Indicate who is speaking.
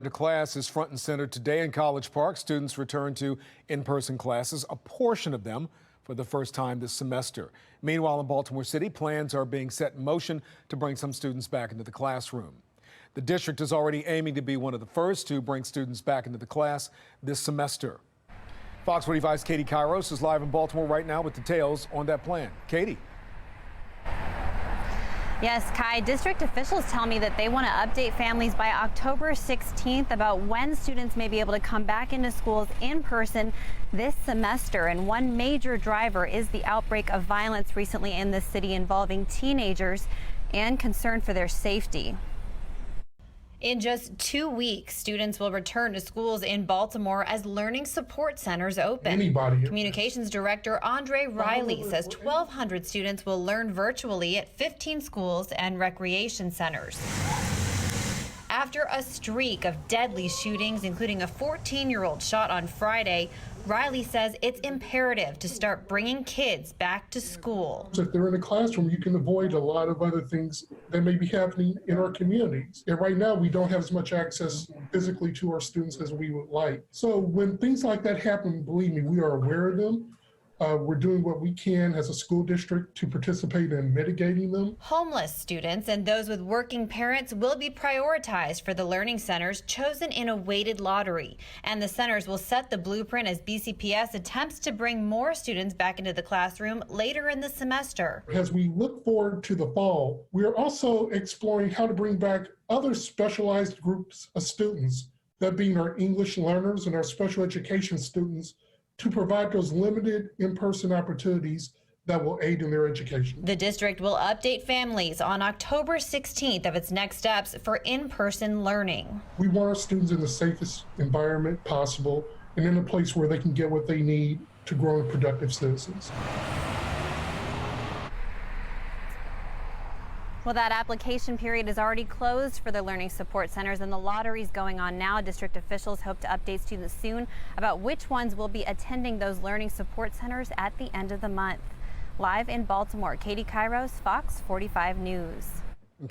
Speaker 1: The class is front and center today in College Park. Students return to in-person classes, a portion of them for the first time this semester. Meanwhile, in Baltimore City, plans are being set in motion to bring some students back into the classroom. The district is already aiming to be one of the first to bring students back into the class this semester. Fox 45's Katie Kairos is live in Baltimore right now with details on that plan. Katie.
Speaker 2: Yes, Kai, district officials tell me that they want to update families by October 16th about when students may be able to come back into schools in person this semester. And one major driver is the outbreak of violence recently in the city involving teenagers and concern for their safety. In just 2 weeks, students will return to schools in Baltimore as learning support centers open. Communications Director Andre Riley says 1,200 students will learn virtually at 15 schools and recreation centers. After a streak of deadly shootings, including a 14-year-old shot on Friday, Riley says it's imperative to start bringing kids back to school.
Speaker 3: If they're in a classroom, you can avoid a lot of other things that may be happening in our communities. And right now, we don't have as much access physically to our students as we would like. So when things like that happen, believe me, we are aware of them. We're doing what we can as a school district to participate in mitigating them.
Speaker 2: Homeless students and those with working parents will be prioritized for the learning centers chosen in a weighted lottery. And the centers will set the blueprint as BCPS attempts to bring more students back into the classroom later in the semester.
Speaker 3: As we look forward to the fall, we are also exploring how to bring back other specialized groups of students, that being our English learners and our special education students, to provide those limited in-person opportunities that will aid in their education.
Speaker 2: The district will update families on October 16th of its next steps for in-person learning.
Speaker 3: We want our students in the safest environment possible and in a place where they can get what they need to grow into productive citizens.
Speaker 2: Well, that application period is already closed for the learning support centers, and the lottery is going on now. District officials hope to update students soon about which ones will be attending those learning support centers at the end of the month. Live in Baltimore, Katie Kairos, Fox 45 News.